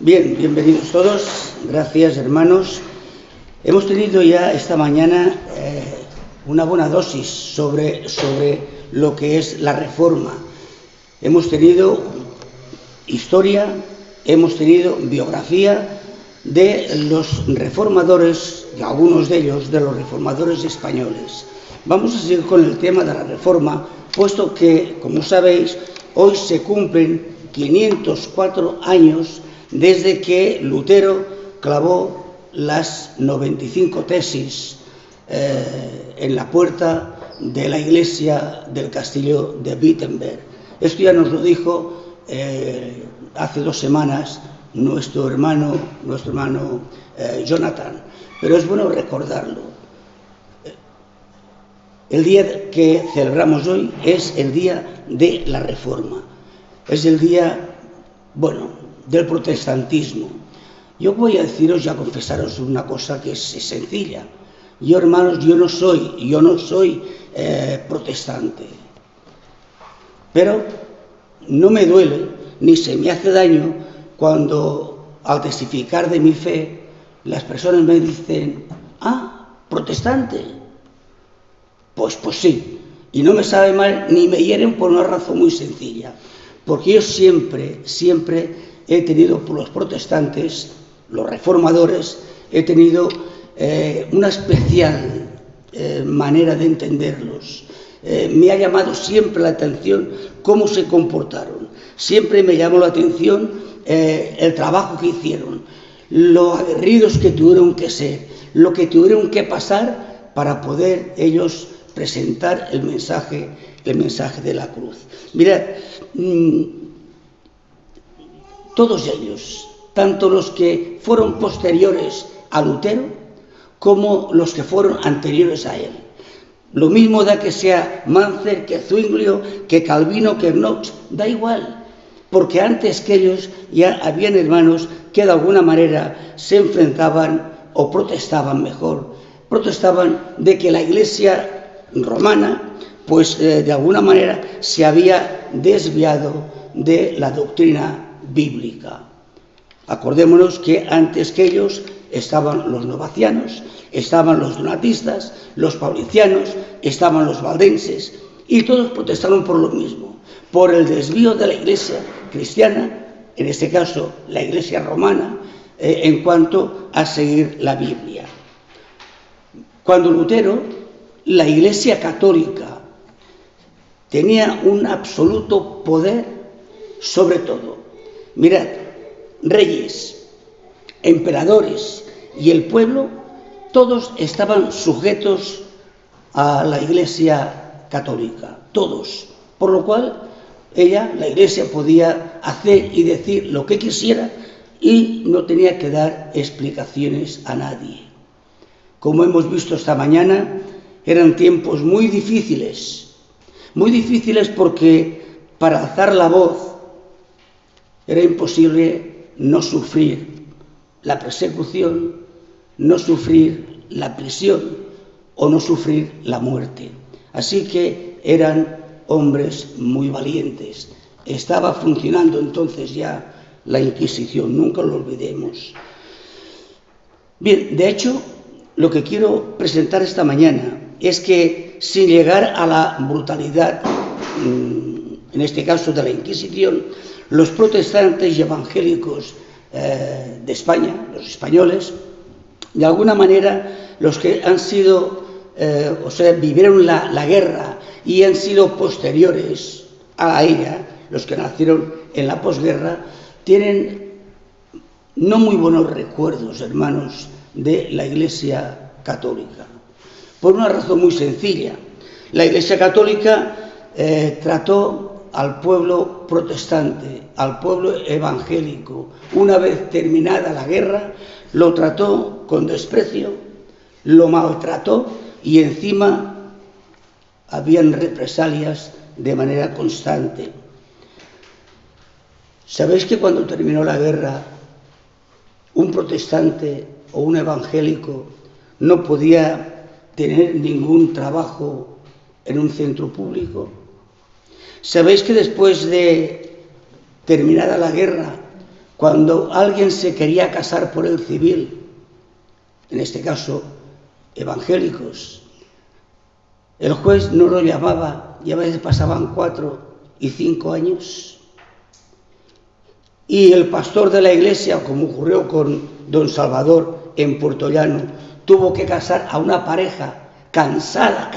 Bien, bienvenidos todos. Gracias, hermanos. Hemos tenido ya esta mañana una buena dosis sobre lo que es la Reforma. Hemos tenido historia, hemos tenido biografía de los reformadores, y algunos de ellos, de los reformadores españoles. Vamos a seguir con el tema de la Reforma, puesto que, como sabéis, hoy se cumplen 504 años desde que Lutero clavó las 95 tesis en la puerta de la iglesia del castillo de Wittenberg. Esto ya nos lo dijo hace 2 semanas nuestro hermano Jonathan, pero es bueno recordarlo. El día que celebramos hoy es el día de la Reforma, es el día, del protestantismo. Yo voy a deciros y a confesaros una cosa que es sencilla. Yo, hermanos, yo no soy protestante, pero no me duele ni se me hace daño cuando, al testificar de mi fe, las personas me dicen: protestante. Pues sí, y no me sabe mal ni me hieren por una razón muy sencilla, porque yo siempre he tenido por los protestantes, los reformadores, he tenido una especial manera de entenderlos. Me ha llamado siempre la atención cómo se comportaron, siempre me llamó la atención el trabajo que hicieron, lo aguerridos que tuvieron que ser, lo que tuvieron que pasar para poder ellos presentar el mensaje de la cruz. Mirad, todos ellos, tanto los que fueron posteriores a Lutero como los que fueron anteriores a él, lo mismo da que sea Manzer, que Zwinglio, que Calvino, que Knox, da igual, porque antes que ellos ya habían hermanos que de alguna manera se enfrentaban o protestaban de que la Iglesia romana, de alguna manera se había desviado de la doctrina bíblica. Acordémonos que antes que ellos estaban los novacianos, estaban los donatistas, los paulicianos, estaban los valdenses, y todos protestaron por lo mismo, por el desvío de la Iglesia cristiana, en este caso la Iglesia romana, en cuanto a seguir la Biblia. Cuando Lutero, la Iglesia católica tenía un absoluto poder sobre todo. Mirad, reyes, emperadores y el pueblo, todos estaban sujetos a la Iglesia católica, todos. Por lo cual, la Iglesia, podía hacer y decir lo que quisiera y no tenía que dar explicaciones a nadie. Como hemos visto esta mañana, eran tiempos muy difíciles porque para alzar la voz era imposible no sufrir la persecución, no sufrir la prisión o no sufrir la muerte. Así que eran hombres muy valientes. Estaba funcionando entonces ya la Inquisición, nunca lo olvidemos. Bien, de hecho, lo que quiero presentar esta mañana es que, sin llegar a la brutalidad, en este caso de la Inquisición, los protestantes y evangélicos de España, los españoles, de alguna manera, los que han sido, vivieron la guerra y han sido posteriores a ella, los que nacieron en la posguerra, tienen no muy buenos recuerdos, hermanos, de la Iglesia católica. Por una razón muy sencilla. La Iglesia católica trató al pueblo protestante, al pueblo evangélico, una vez terminada la guerra, lo trató con desprecio, lo maltrató y encima habían represalias de manera constante. ¿Sabéis que cuando terminó la guerra, un protestante o un evangélico no podía tener ningún trabajo en un centro público? ¿Sabéis que después de terminada la guerra, cuando alguien se quería casar por el civil, en este caso evangélicos, el juez no lo llamaba y a veces pasaban 4 y 5 años. Y el pastor de la iglesia, como ocurrió con don Salvador en Puerto Llano, tuvo que casar a una pareja cansada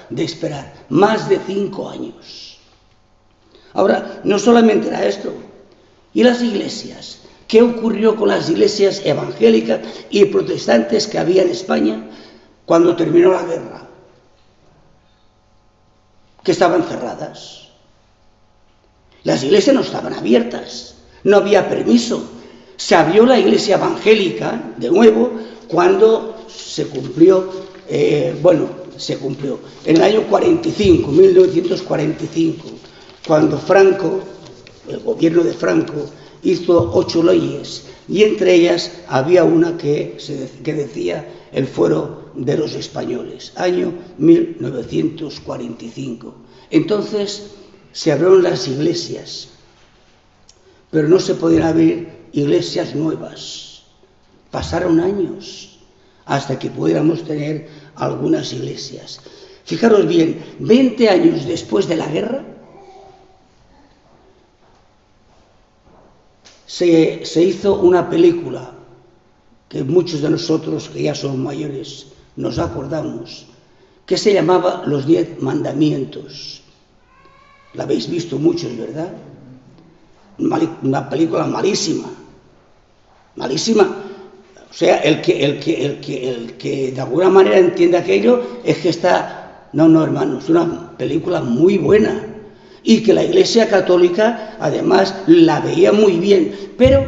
de esperar, más de 5 años. Ahora, no solamente era esto, ¿y las iglesias? ¿Qué ocurrió con las iglesias evangélicas y protestantes que había en España cuando terminó la guerra? Que estaban cerradas. Las iglesias no estaban abiertas, no había permiso. Se abrió la iglesia evangélica de nuevo cuando se cumplió, en el año 45, 1945, cuando Franco, el gobierno de Franco, hizo 8 leyes, y entre ellas había una que decía el fuero de los españoles, año 1945. Entonces se abrieron las iglesias, pero no se podían abrir iglesias nuevas. Pasaron años hasta que pudiéramos tener algunas iglesias. Fijaros bien, 20 años después de la guerra, se hizo una película que muchos de nosotros, que ya somos mayores, nos acordamos, que se llamaba Los 10 Mandamientos. La habéis visto muchos, ¿verdad? Una película malísima. O sea, el que de alguna manera entiende aquello es que está... No, hermano, es una película muy buena y que la Iglesia Católica además la veía muy bien. Pero,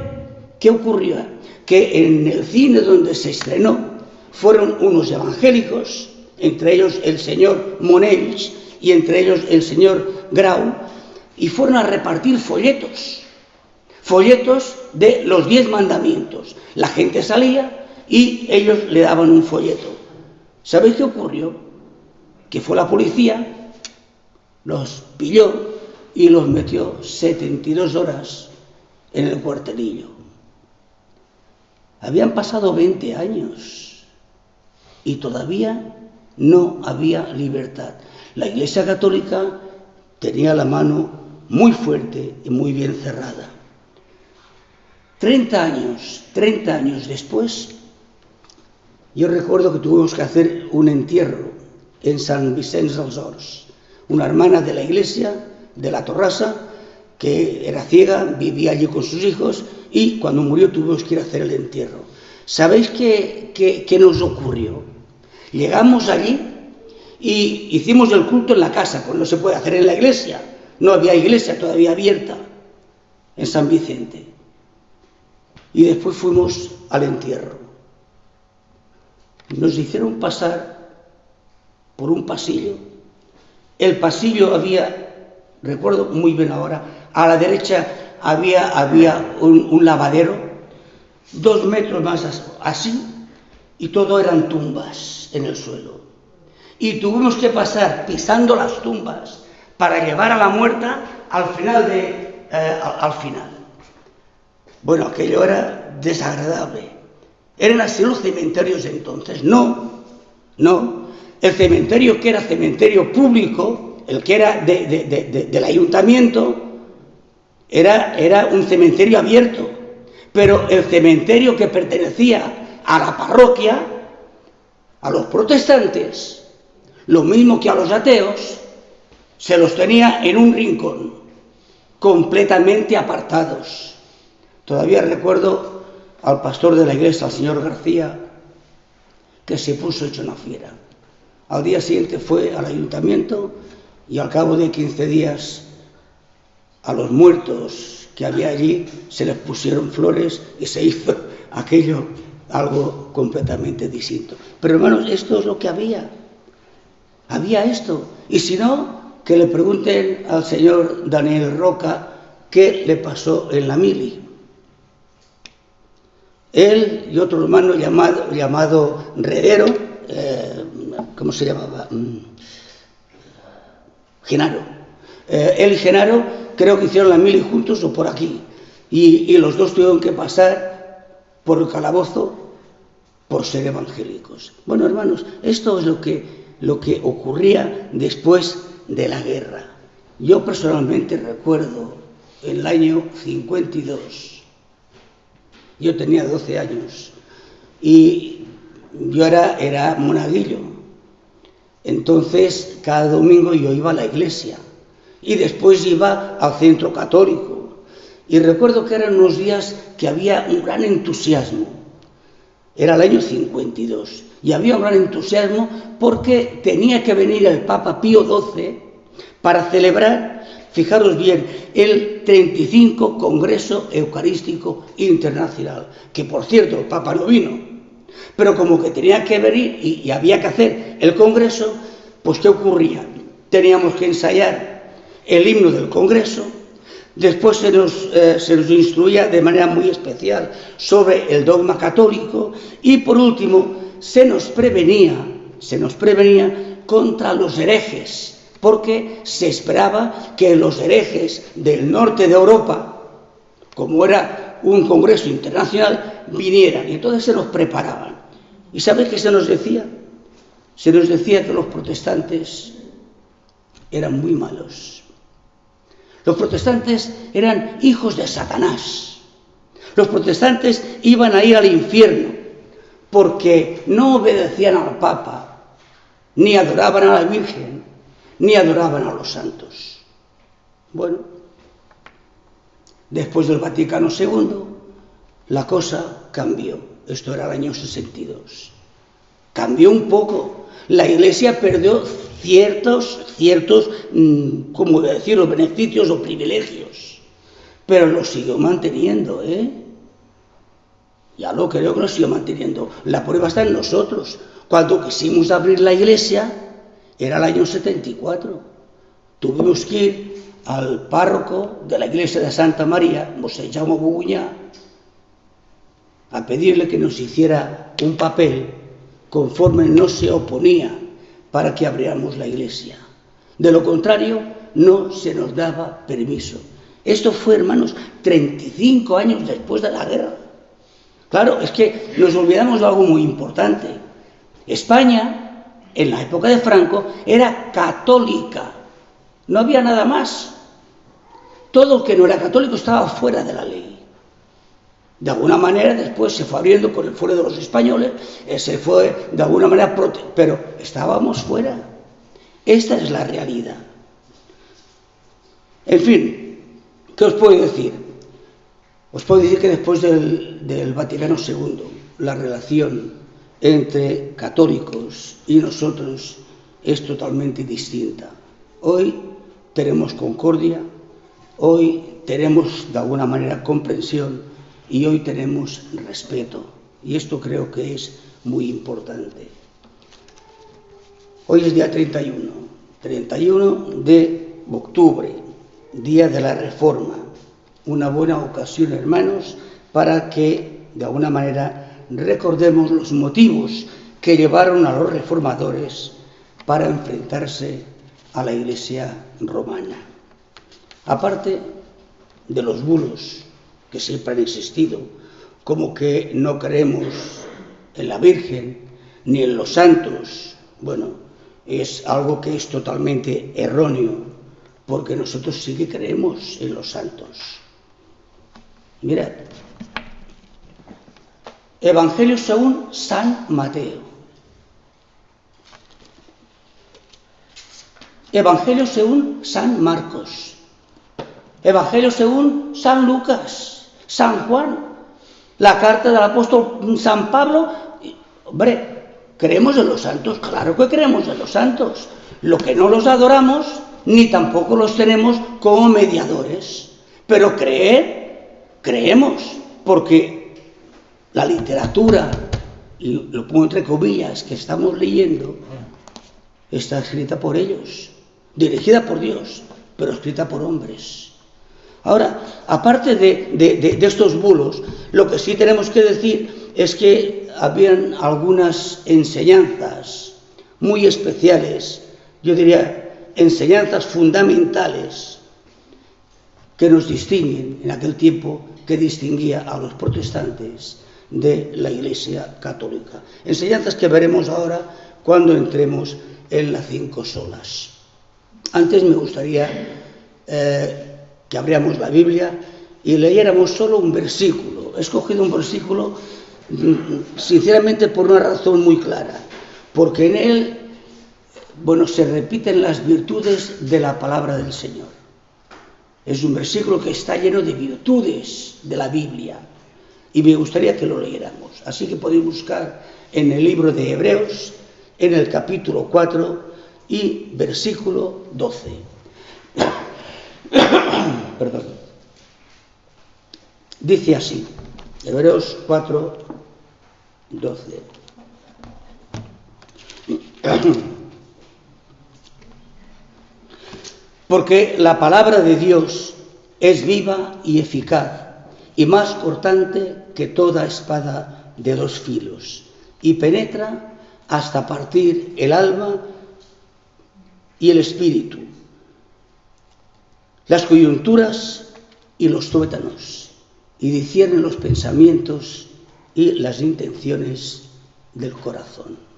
¿qué ocurrió? Que en el cine donde se estrenó fueron unos evangélicos, entre ellos el señor Monells y entre ellos el señor Grau, y fueron a repartir folletos de los 10 mandamientos. La gente salía y ellos le daban un folleto. ¿Sabéis qué ocurrió? Que fue la policía, los pilló y los metió 72 horas en el cuartelillo. Habían pasado 20 años y todavía no había libertad. La Iglesia Católica tenía la mano muy fuerte y muy bien cerrada. 30 años después, yo recuerdo que tuvimos que hacer un entierro en Sant Vicenç dels Horts. Una hermana de la iglesia, de la Torrassa, que era ciega, vivía allí con sus hijos, y cuando murió tuvimos que ir a hacer el entierro. ¿Sabéis qué nos ocurrió? Llegamos allí y hicimos el culto en la casa, pues no se puede hacer en la iglesia. No había iglesia todavía abierta en San Vicente. Y después fuimos al entierro. Nos hicieron pasar por un pasillo. El pasillo había, recuerdo muy bien ahora, a la derecha había un lavadero, 2 metros más así, y todo eran tumbas en el suelo. Y tuvimos que pasar pisando las tumbas para llevar a la muerta al final. Bueno, aquello era desagradable. ¿Eran así los cementerios entonces? No. El cementerio, que era cementerio público, el que era del ayuntamiento, era un cementerio abierto. Pero el cementerio que pertenecía a la parroquia, a los protestantes, lo mismo que a los ateos, se los tenía en un rincón, completamente apartados. Todavía recuerdo al pastor de la iglesia, al señor García, que se puso hecho una fiera. Al día siguiente fue al ayuntamiento y al cabo de 15 días a los muertos que había allí se les pusieron flores y se hizo aquello algo completamente distinto. Pero hermanos, esto es lo que había. Había esto. Y si no, que le pregunten al señor Daniel Roca qué le pasó en la mili. Él y otro hermano llamado Redero, ¿cómo se llamaba? Genaro. Él y Genaro creo que hicieron la mili juntos o por aquí. y los dos tuvieron que pasar por el calabozo por ser evangélicos. Bueno, hermanos, esto es lo que ocurría después de la guerra. Yo personalmente recuerdo el año 52. Yo tenía 12 años y yo era monaguillo. Entonces, cada domingo yo iba a la iglesia y después iba al centro católico. Y recuerdo que eran unos días que había un gran entusiasmo. Era el año 52 y había un gran entusiasmo porque tenía que venir el Papa Pío XII para celebrar, fijaros bien, el 35 Congreso Eucarístico Internacional, que por cierto el Papa no vino, pero como que tenía que venir y había que hacer el Congreso, pues ¿qué ocurría? Teníamos que ensayar el himno del Congreso. Después se nos instruía de manera muy especial sobre el dogma católico y por último se nos prevenía contra los herejes, porque se esperaba que los herejes del norte de Europa, como era un congreso internacional, vinieran y entonces se nos preparaban. ¿Y sabéis qué se nos decía? Se nos decía que los protestantes eran muy malos. Los protestantes eran hijos de Satanás. Los protestantes iban a ir al infierno porque no obedecían al Papa, ni adoraban a la Virgen, ni adoraban a los santos. Bueno, después del Vaticano II, la cosa cambió. Esto era el año 62. Cambió un poco. La Iglesia perdió ciertos, ¿cómo decirlo?, beneficios o privilegios, pero los siguió manteniendo, Ya lo creo que los siguió manteniendo. La prueba está en nosotros. Cuando quisimos abrir la Iglesia, era el año 74. Tuvimos que ir al párroco de la Iglesia de Santa María, Mosé Jaume Boguñá, a pedirle que nos hiciera un papel conforme no se oponía para que abriéramos la iglesia. De lo contrario, no se nos daba permiso. Esto fue, hermanos, 35 años después de la guerra. Claro, es que nos olvidamos de algo muy importante. España, en la época de Franco, era católica. No había nada más. Todo el que no era católico estaba fuera de la ley. De alguna manera después se fue abriendo con el fuero de los españoles, se fue de alguna manera, pero estábamos fuera. Esta es la realidad. En fin, ¿qué os puedo decir? Os puedo decir que después del Vaticano II, la relación entre católicos y nosotros es totalmente distinta. Hoy tenemos concordia, hoy tenemos de alguna manera comprensión, y hoy tenemos respeto, y esto creo que es muy importante. Hoy es día 31 de octubre, día de la Reforma. Una buena ocasión, hermanos, para que, de alguna manera, recordemos los motivos que llevaron a los reformadores para enfrentarse a la Iglesia romana. Aparte de los bulos que siempre han existido, como que no creemos en la Virgen ni en los santos, bueno, es algo que es totalmente erróneo, porque nosotros sí que creemos en los santos. Mirad, Evangelio según San Mateo, Evangelio según San Marcos, Evangelio según San Lucas, San Juan, la carta del apóstol San Pablo. Hombre, ¿creemos en los santos? Claro que creemos en los santos. Lo que no los adoramos, ni tampoco los tenemos como mediadores. Pero creemos, porque la literatura, y lo pongo entre comillas, que estamos leyendo, está escrita por ellos, dirigida por Dios, pero escrita por hombres. Ahora, aparte de estos bulos, lo que sí tenemos que decir es que habían algunas enseñanzas muy especiales, yo diría enseñanzas fundamentales, que nos distinguen en aquel tiempo, que distinguía a los protestantes de la Iglesia católica. Enseñanzas que veremos ahora cuando entremos en las 5 solas. Antes me gustaría que abriéramos la Biblia y leyéramos solo un versículo. He escogido un versículo sinceramente por una razón muy clara, porque en él, se repiten las virtudes de la palabra del Señor. Es un versículo que está lleno de virtudes de la Biblia y me gustaría que lo leyéramos. Así que podéis buscar en el libro de Hebreos, en el capítulo 4 y versículo 12. Perdón. Dice así, Hebreos 4, 12. Porque la palabra de Dios es viva y eficaz, y más cortante que toda espada de 2 filos, y penetra hasta partir el alma y el espíritu, las coyunturas y los tuétanos, y discierne los pensamientos y las intenciones del corazón.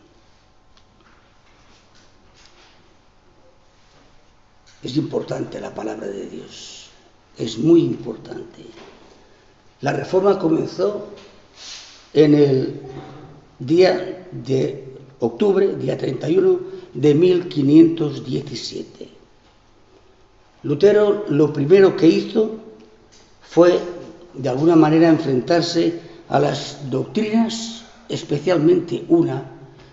Es importante la palabra de Dios, es muy importante. La Reforma comenzó en el día de octubre, día 31 de 1517. Lutero lo primero que hizo fue, de alguna manera, enfrentarse a las doctrinas, especialmente una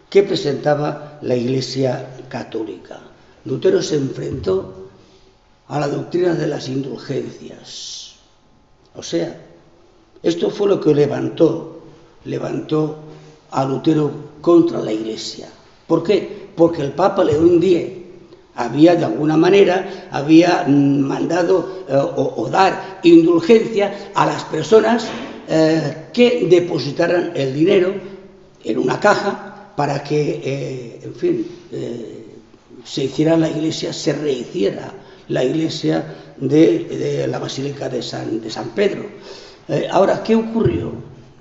que presentaba la Iglesia católica. Lutero se enfrentó a la doctrina de las indulgencias. O sea, esto fue lo que levantó a Lutero contra la Iglesia. ¿Por qué? Porque el Papa León X había, de alguna manera, mandado o dar indulgencia a las personas que depositaran el dinero en una caja para que, se hiciera la iglesia, se rehiciera la iglesia de la Basílica de San Pedro. Ahora, ¿qué ocurrió?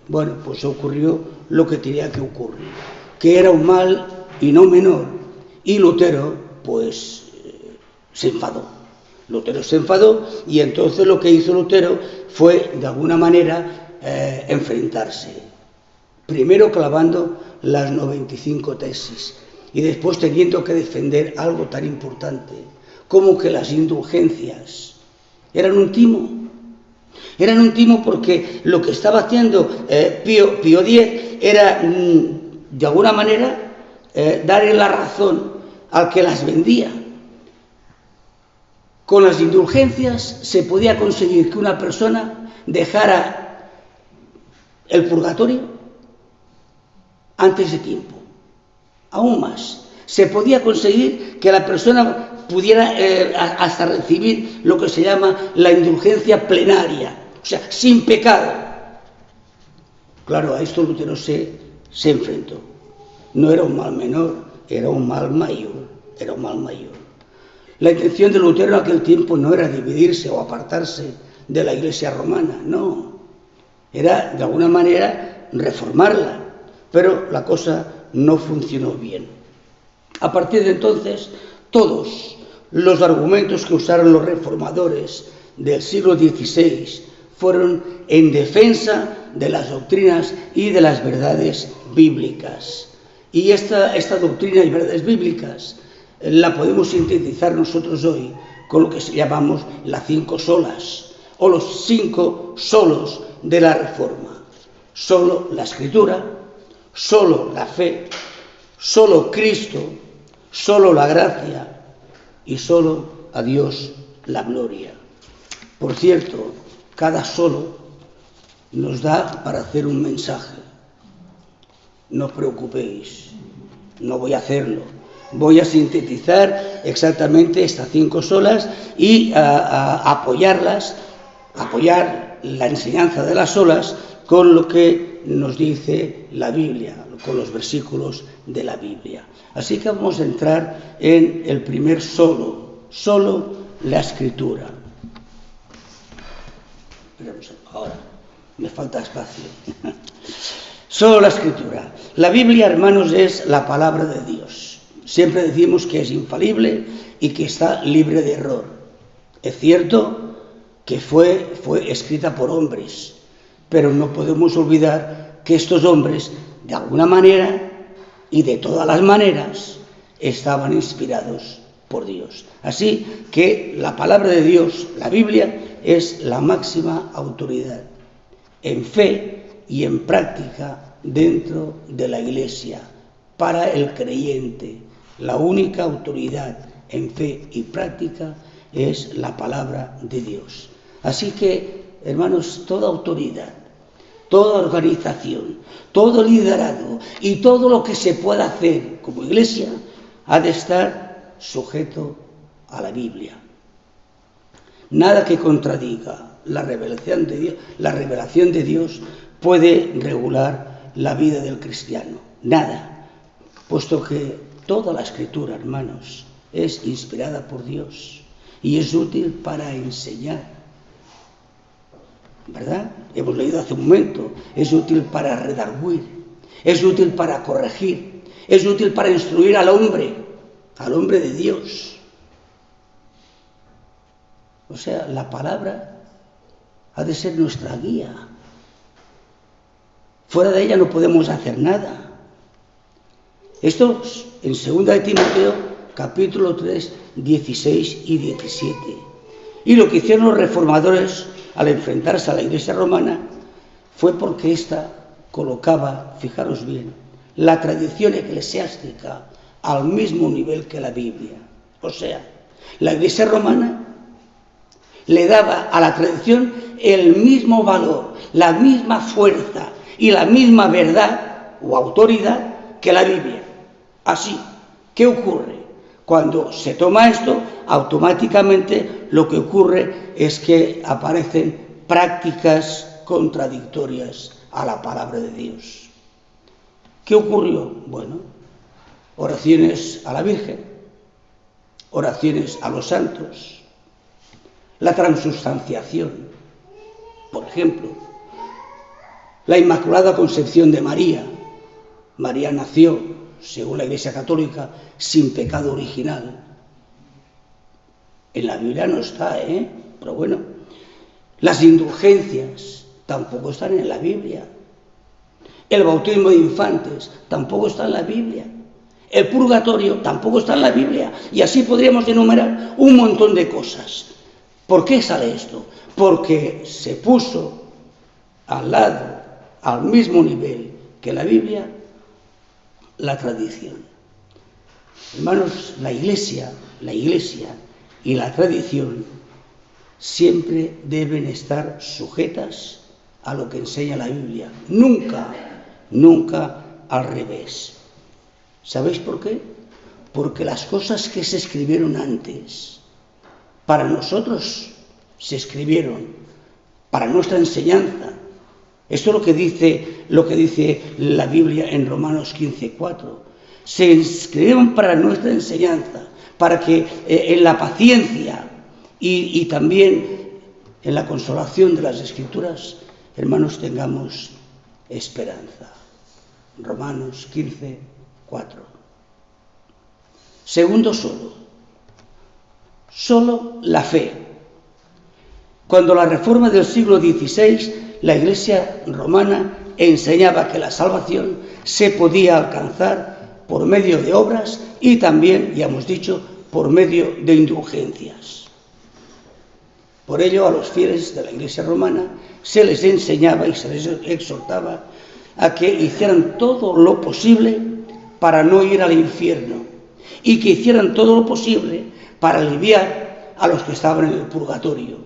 Bueno, pues ocurrió lo que tenía que ocurrir, que era un mal y no menor, y Lutero, se enfadó. Lutero se enfadó y entonces lo que hizo Lutero fue, de alguna manera, enfrentarse. Primero clavando las 95 tesis y después teniendo que defender algo tan importante como que las indulgencias eran un timo. Eran un timo porque lo que estaba haciendo Pío X era, de alguna manera, darle la razón al que las vendía. Con las indulgencias se podía conseguir que una persona dejara el purgatorio antes de tiempo. Aún más, se podía conseguir que la persona pudiera hasta recibir lo que se llama la indulgencia plenaria, o sea, sin pecado. Claro, a esto Lutero se enfrentó. No era un mal menor, era un mal mayor. La intención de Lutero en aquel tiempo no era dividirse o apartarse de la Iglesia romana, no. Era, de alguna manera, reformarla, pero la cosa no funcionó bien. A partir de entonces, todos los argumentos que usaron los reformadores del siglo XVI fueron en defensa de las doctrinas y de las verdades bíblicas. Y esta doctrina y verdades bíblicas la podemos sintetizar nosotros hoy con lo que llamamos las 5 solas o los 5 solos de la Reforma. Solo la Escritura, solo la fe, solo Cristo, solo la gracia y solo a Dios la gloria. Por cierto, cada solo nos da para hacer un mensaje. No os preocupéis, no voy a hacerlo. Voy a sintetizar exactamente estas 5 solas y apoyar la enseñanza de las solas con lo que nos dice la Biblia, con los versículos de la Biblia. Así que vamos a entrar en el primer solo la Escritura. Esperemos, ahora me falta espacio. Solo la Escritura. La Biblia, hermanos, es la palabra de Dios. Siempre decimos que es infalible y que está libre de error. Es cierto que fue escrita por hombres, pero no podemos olvidar que estos hombres, de alguna manera y de todas las maneras, estaban inspirados por Dios. Así que la palabra de Dios, la Biblia, es la máxima autoridad en fe y en práctica dentro de la Iglesia. Para el creyente, la única autoridad en fe y práctica es la palabra de Dios. Así que, hermanos, toda autoridad, toda organización, todo liderazgo y todo lo que se pueda hacer como Iglesia ha de estar sujeto a la Biblia. Nada que contradiga la revelación de Dios puede regular la vida del cristiano. Nada, puesto que toda la Escritura, hermanos, es inspirada por Dios y es útil para enseñar, ¿verdad? Hemos leído hace un momento, es útil para redarguir, es útil para corregir, es útil para instruir al hombre de Dios. O sea, la palabra ha de ser nuestra guía. Fuera de ella no podemos hacer nada. Esto en 2 de Timoteo, capítulo 3, 16 y 17. Y lo que hicieron los reformadores al enfrentarse a la Iglesia romana fue porque ésta colocaba, fijaros bien, la tradición eclesiástica al mismo nivel que la Biblia. O sea, la Iglesia romana le daba a la tradición el mismo valor, la misma fuerza y la misma verdad o autoridad que la Biblia. Así, ¿qué ocurre? Cuando se toma esto, automáticamente lo que ocurre es que aparecen prácticas contradictorias a la palabra de Dios. ¿Qué ocurrió? Bueno, oraciones a la Virgen, oraciones a los santos, la transubstanciación, por ejemplo, la Inmaculada Concepción de María. María nació, según la Iglesia Católica, sin pecado original. En la Biblia no está, pero bueno. Las indulgencias tampoco están en la Biblia. El bautismo de infantes tampoco está en la Biblia. El purgatorio tampoco está en la Biblia. Y así podríamos enumerar un montón de cosas. ¿Por qué sale esto? Porque se puso al lado, al mismo nivel que la Biblia, la tradición. Hermanos, la Iglesia y la tradición siempre deben estar sujetas a lo que enseña la Biblia. Nunca al revés. ¿Sabéis por qué? Porque las cosas que se escribieron antes, para nosotros se escribieron, para nuestra enseñanza. Esto es lo que dice la Biblia en Romanos 15:4. Se escribieron para nuestra enseñanza, para que en la paciencia y también en la consolación de las Escrituras, hermanos, tengamos esperanza. Romanos 15:4. Segundo, solo la fe. Cuando la reforma del siglo XVI, la Iglesia romana enseñaba que la salvación se podía alcanzar por medio de obras y también, ya hemos dicho, por medio de indulgencias. Por ello, a los fieles de la Iglesia romana se les enseñaba y se les exhortaba a que hicieran todo lo posible para no ir al infierno y que hicieran todo lo posible para aliviar a los que estaban en el purgatorio.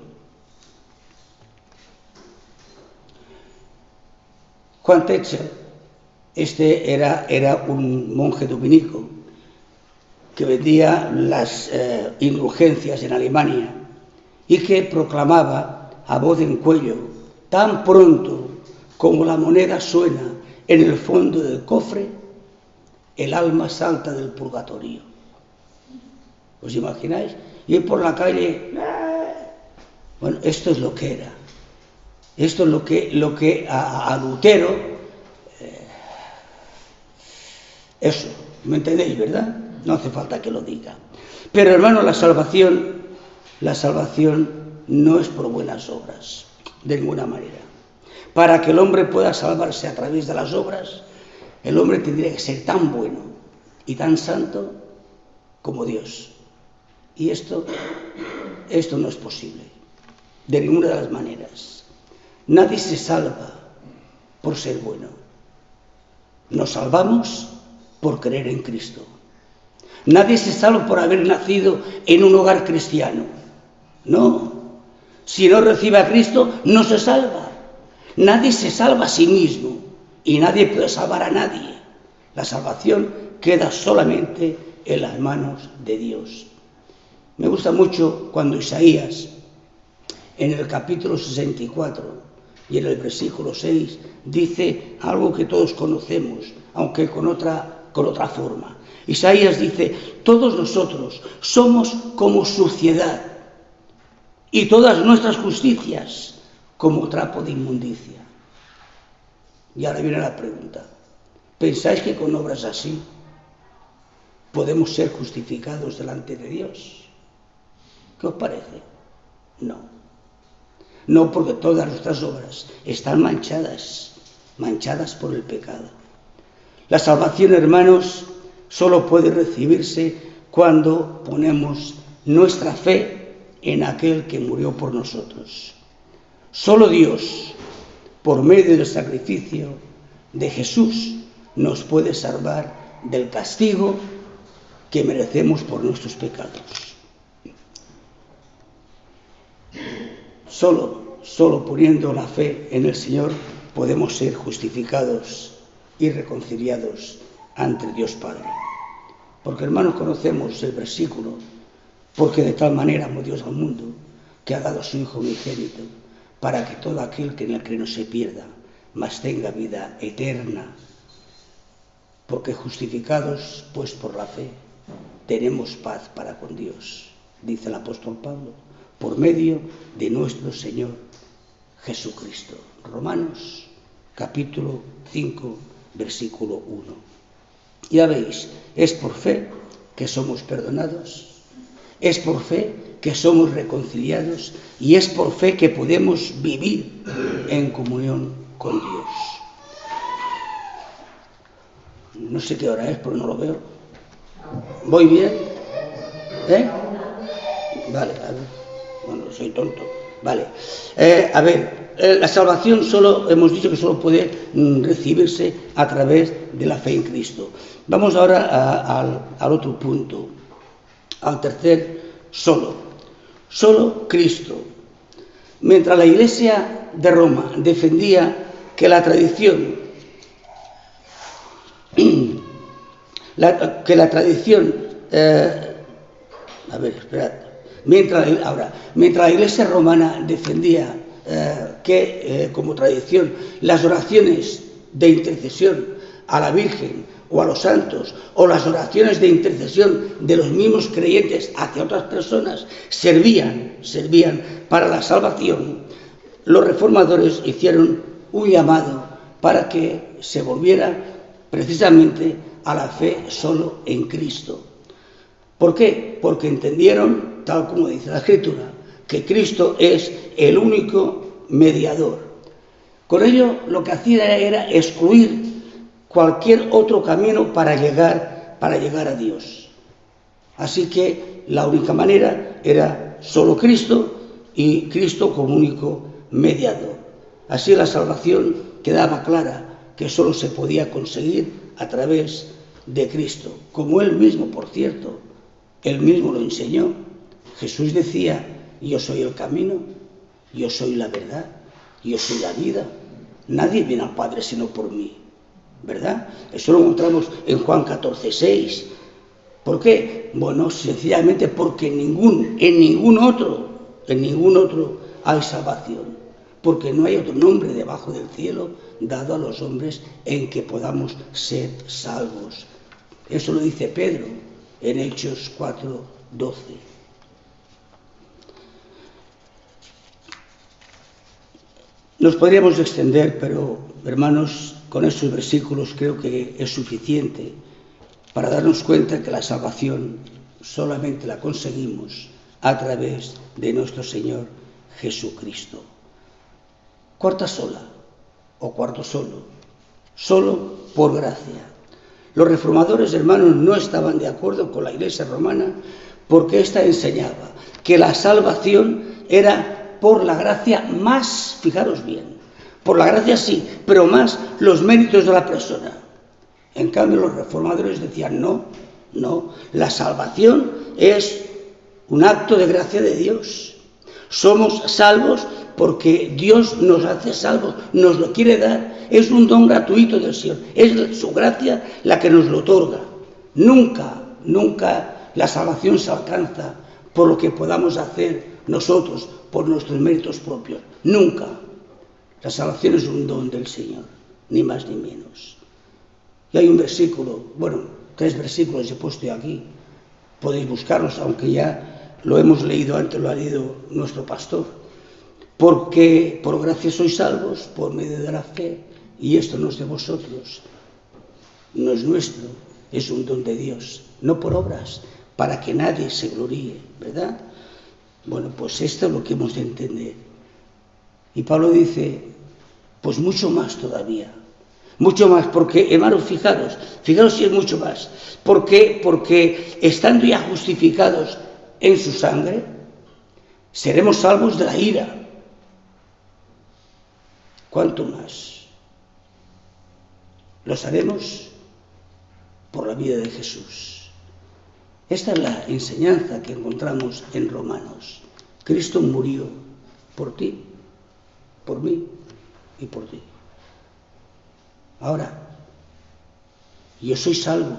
Juan Tetzel, era un monje dominico que vendía las indulgencias en Alemania y que proclamaba a voz en cuello: tan pronto como la moneda suena en el fondo del cofre, el alma salta del purgatorio. ¿Os imagináis? Ir por la calle. Bueno, esto es lo que era. Esto es lo que a Lutero, eso, ¿me entendéis, verdad? No hace falta que lo diga. Pero hermano, la salvación no es por buenas obras, de ninguna manera. Para que el hombre pueda salvarse a través de las obras, el hombre tendría que ser tan bueno y tan santo como Dios. Y esto no es posible, de ninguna de las maneras. Nadie se salva por ser bueno. Nos salvamos por creer en Cristo. Nadie se salva por haber nacido en un hogar cristiano. No. Si no recibe a Cristo, no se salva. Nadie se salva a sí mismo y nadie puede salvar a nadie. La salvación queda solamente en las manos de Dios. Me gusta mucho cuando Isaías, en el capítulo 64 y en el versículo 6, dice algo que todos conocemos, aunque con otra forma. Isaías dice: todos nosotros somos como suciedad y todas nuestras justicias como trapo de inmundicia. Y ahora viene la pregunta: ¿pensáis que con obras así podemos ser justificados delante de Dios? ¿Qué os parece? No. No, porque todas nuestras obras están manchadas por el pecado. La salvación, hermanos, solo puede recibirse cuando ponemos nuestra fe en aquel que murió por nosotros. Solo Dios, por medio del sacrificio de Jesús, nos puede salvar del castigo que merecemos por nuestros pecados. Solo poniendo la fe en el Señor podemos ser justificados y reconciliados ante Dios Padre. Porque, hermanos, conocemos el versículo: porque de tal manera amó Dios al mundo, que ha dado a su Hijo unigénito, para que todo aquel que en él cree no se pierda, mas tenga vida eterna. Porque justificados, pues, por la fe, tenemos paz para con Dios, dice el apóstol Pablo, por medio de nuestro Señor Jesucristo. Romanos, capítulo 5, versículo 1. Ya veis, es por fe que somos perdonados, es por fe que somos reconciliados y es por fe que podemos vivir en comunión con Dios. No sé qué hora es, pero no lo veo. ¿Voy bien? Vale, a ver. Bueno, soy tonto. Vale. La salvación hemos dicho que solo puede recibirse a través de la fe en Cristo. Vamos ahora al otro punto, al tercer solo Cristo. Mientras la Iglesia de Roma defendía que la tradición mientras la Iglesia romana defendía que como tradición las oraciones de intercesión a la Virgen o a los santos o las oraciones de intercesión de los mismos creyentes hacia otras personas servían para la salvación, los reformadores hicieron un llamado para que se volviera precisamente a la fe solo en Cristo. ¿Por qué? Porque entendieron, tal como dice la Escritura, que Cristo es el único mediador. Con ello lo que hacía era excluir cualquier otro camino para llegar a Dios. Así que la única manera era solo Cristo y Cristo como único mediador. Así la salvación quedaba clara, que solo se podía conseguir a través de Cristo, como Él mismo, por cierto, Él mismo lo enseñó. Jesús decía: yo soy el camino, yo soy la verdad, yo soy la vida. Nadie viene al Padre sino por mí, ¿verdad? Eso lo encontramos en Juan 14:6. ¿Por qué? Bueno, sencillamente porque en ningún otro hay salvación, porque no hay otro nombre debajo del cielo dado a los hombres en que podamos ser salvos. Eso lo dice Pedro en Hechos 4:12. Nos podríamos extender, pero, hermanos, con estos versículos creo que es suficiente para darnos cuenta que la salvación solamente la conseguimos a través de nuestro Señor Jesucristo. Cuarta sola, o cuarto solo por gracia. Los reformadores, hermanos, no estaban de acuerdo con la Iglesia romana porque ésta enseñaba que la salvación era por la gracia más, fijaros bien, por la gracia sí, pero más los méritos de la persona. En cambio, los reformadores decían no, la salvación es un acto de gracia de Dios. Somos salvos porque Dios nos hace salvos, nos lo quiere dar, es un don gratuito del Señor, es su gracia la que nos lo otorga. Nunca la salvación se alcanza por lo que podamos hacer nosotros, por nuestros méritos propios, nunca. La salvación es un don del Señor, ni más ni menos. Y hay un versículo, 3 versículos he puesto aquí, podéis buscarlos, aunque ya lo hemos leído antes, lo ha leído nuestro pastor. Porque por gracia sois salvos, por medio de la fe, y esto no es de vosotros, no es nuestro, es un don de Dios, no por obras, para que nadie se gloríe, ¿verdad? Bueno, pues esto es lo que hemos de entender. Y Pablo dice, pues mucho más todavía, mucho más, porque, hermanos, fijaros si es mucho más, porque estando ya justificados en su sangre, seremos salvos de la ira. ¿Cuánto más? Los haremos por la vida de Jesús. Esta es la enseñanza que encontramos en Romanos. Cristo murió por ti, por mí y por ti. Ahora, yo soy salvo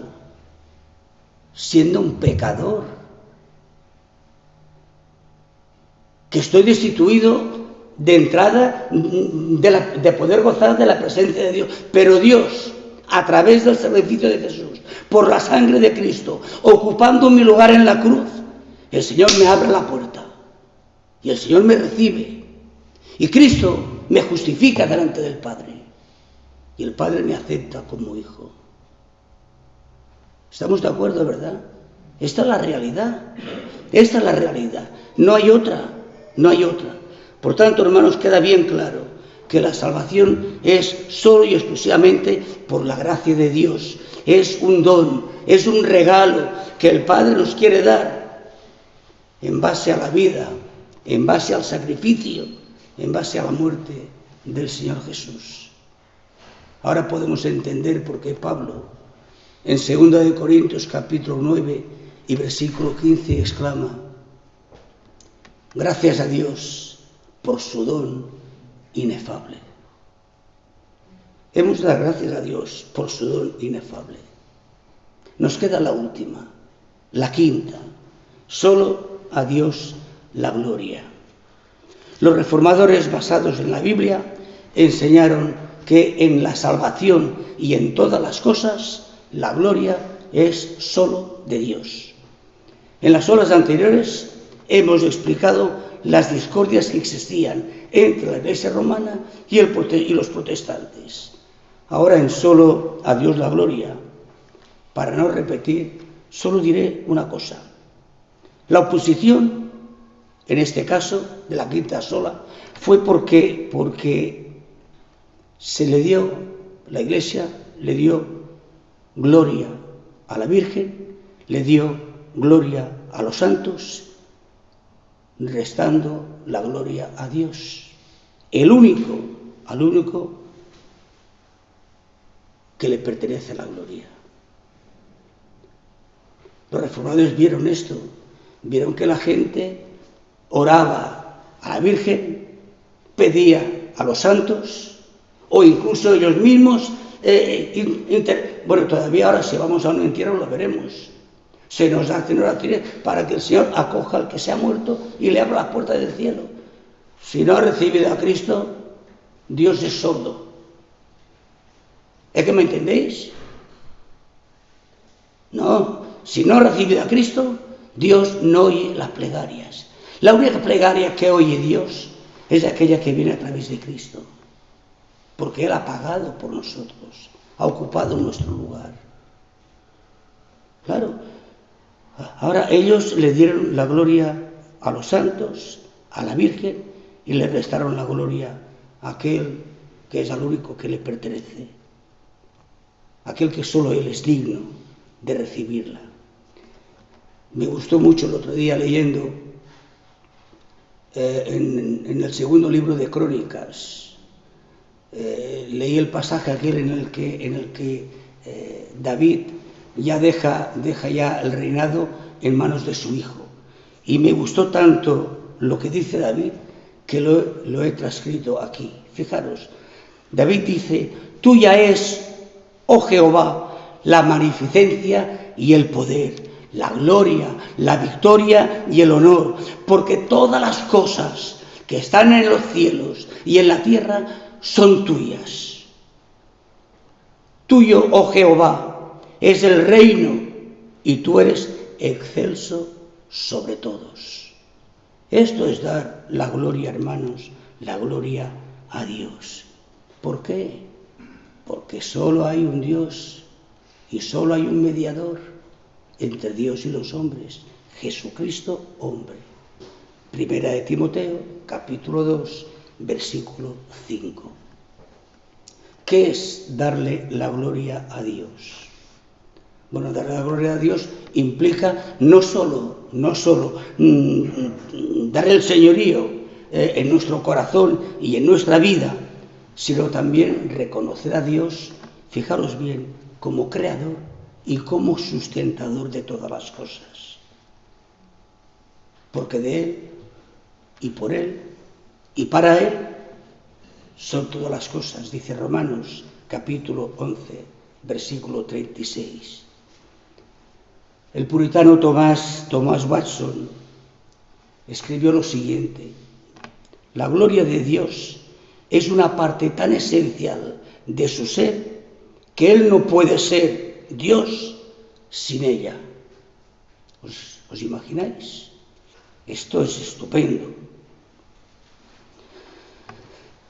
siendo un pecador, que estoy destituido de entrada de poder gozar de la presencia de Dios, pero Dios, a través del sacrificio de Jesús, por la sangre de Cristo, ocupando mi lugar en la cruz, el Señor me abre la puerta y el Señor me recibe y Cristo me justifica delante del Padre y el Padre me acepta como hijo. ¿Estamos de acuerdo, verdad? Esta es la realidad, no hay otra. Por tanto, hermanos, queda bien claro que la salvación es solo y exclusivamente por la gracia de Dios. Es un don, es un regalo que el Padre nos quiere dar en base a la vida, en base al sacrificio, en base a la muerte del Señor Jesús. Ahora podemos entender por qué Pablo, en 2 Corintios capítulo 9 y versículo 15, exclama: gracias a Dios por su don inefable. Hemos de dar gracias a Dios por su don inefable. Nos queda la última, la quinta. Solo a Dios la gloria. Los reformadores, basados en la Biblia, enseñaron que en la salvación y en todas las cosas la gloria es solo de Dios. En las horas anteriores hemos explicado las discordias que existían entre la Iglesia romana y los protestantes. Ahora, en solo a Dios la gloria, para no repetir, solo diré una cosa. La oposición, en este caso, de la quinta sola, fue porque la Iglesia le dio gloria a la Virgen, le dio gloria a los santos, restando la gloria a Dios, al único que le pertenece la gloria. Los reformadores vieron esto, vieron que la gente oraba a la Virgen, pedía a los santos, o incluso ellos mismos, todavía ahora si vamos a un entierro lo veremos. Se nos hacen oraciones para que el Señor acoja al que se ha muerto y le abra la puerta del cielo. Si no ha recibido a Cristo, Dios es sordo. ¿Es que me entendéis? No, si no ha recibido a Cristo, Dios no oye las plegarias. La única plegaria que oye Dios es aquella que viene a través de Cristo, porque Él ha pagado por nosotros, ha ocupado nuestro lugar. Claro, ahora ellos le dieron la gloria a los santos, a la Virgen, y le restaron la gloria a aquel que es al único que le pertenece, aquel que solo Él es digno de recibirla. Me gustó mucho el otro día leyendo en el segundo libro de Crónicas, leí el pasaje aquel en el que David ya deja ya el reinado en manos de su hijo. Y me gustó tanto lo que dice David que lo he transcrito aquí. Fijaros, David dice: tuya es, oh Jehová, la magnificencia y el poder, la gloria, la victoria y el honor, porque todas las cosas que están en los cielos y en la tierra son tuyas. Tuyo, oh Jehová, es el reino y tú eres excelso sobre todos. Esto es dar la gloria, hermanos, la gloria a Dios. ¿Por qué? Porque solo hay un Dios y solo hay un mediador entre Dios y los hombres, Jesucristo, hombre. Primera de Timoteo, capítulo 2, versículo 5. ¿Qué es darle la gloria a Dios? Bueno, darle la gloria a Dios implica no solo darle el señorío en nuestro corazón y en nuestra vida, sino también reconocer a Dios, fijaros bien, como creador y como sustentador de todas las cosas. Porque de Él, y por Él, y para Él, son todas las cosas, dice Romanos, capítulo 11, versículo 36. El puritano Thomas Watson escribió lo siguiente: la gloria de Dios es una parte tan esencial de su ser que Él no puede ser Dios sin ella. ¿Os imagináis? Esto es estupendo.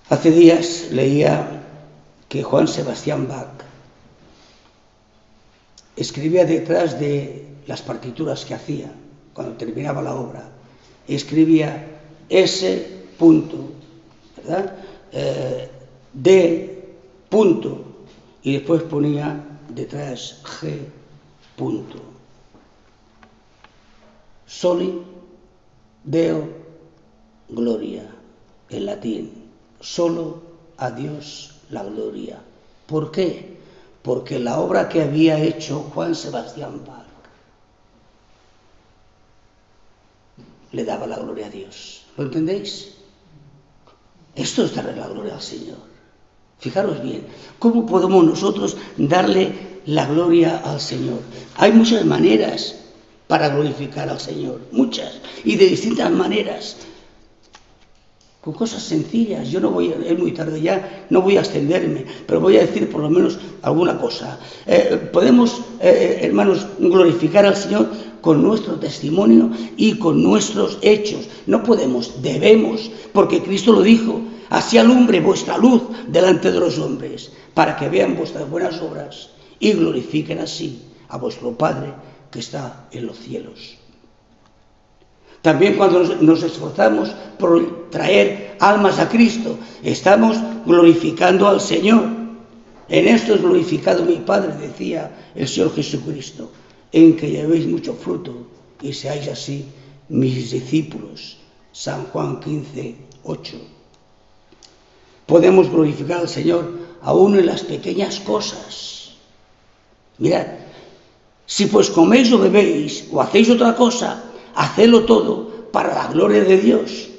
Hace días leía que Johann Sebastian Bach escribía detrás de las partituras que hacía, cuando terminaba la obra, escribía S. ¿verdad? D. Y después ponía detrás G. Soli Deo Gloria, en latín, solo a Dios la gloria. ¿Por qué? Porque la obra que había hecho Johann Sebastian Bach le daba la gloria a Dios. ¿Lo entendéis? Esto es darle la gloria al Señor. Fijaros bien, ¿cómo podemos nosotros darle la gloria al Señor? Hay muchas maneras para glorificar al Señor, muchas, y de distintas maneras, con cosas sencillas. Yo no voy, es muy tarde ya, no voy a extenderme, pero voy a decir por lo menos alguna cosa. Podemos, hermanos, glorificar al Señor con nuestro testimonio y con nuestros hechos. No podemos, debemos, porque Cristo lo dijo: así alumbre vuestra luz delante de los hombres, para que vean vuestras buenas obras y glorifiquen así a vuestro Padre que está en los cielos. También cuando nos esforzamos por traer almas a Cristo, estamos glorificando al Señor. En esto es glorificado mi Padre, decía el Señor Jesucristo, en que llevéis mucho fruto y seáis así mis discípulos. San Juan 15, 8. Podemos glorificar al Señor aún en las pequeñas cosas. Mirad, si pues coméis o bebéis o hacéis otra cosa, hacedlo todo para la gloria de Dios.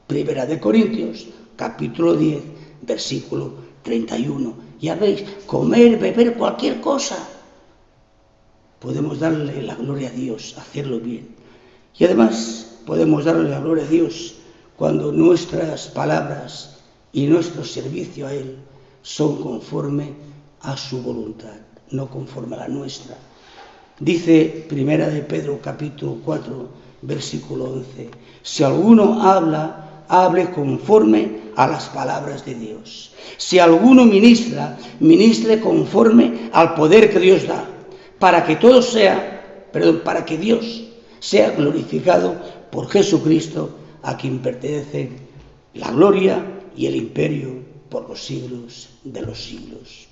Primera de Corintios, capítulo 10, versículo 31. Ya veis, comer, beber, cualquier cosa. Podemos darle la gloria a Dios, hacerlo bien. Y además podemos darle la gloria a Dios cuando nuestras palabras y nuestro servicio a Él son conforme a su voluntad, no conforme a la nuestra. Dice Primera de Pedro, capítulo 4, versículo 11: si alguno habla hable conforme a las palabras de Dios. Si alguno ministra, ministre conforme al poder que Dios da, para que Dios sea glorificado por Jesucristo, a quien pertenece la gloria y el imperio por los siglos de los siglos.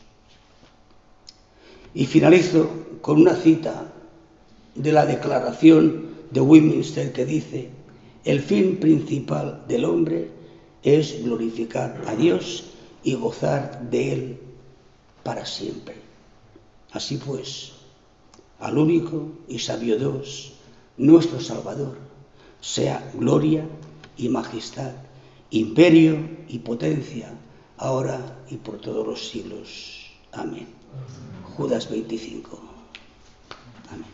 Y finalizo con una cita de la Declaración de Westminster que dice: el fin principal del hombre es glorificar a Dios y gozar de Él para siempre. Así pues, al único y sabio Dios, nuestro Salvador, sea gloria y majestad, imperio y potencia, ahora y por todos los siglos. Amén. Judas 25. Amén.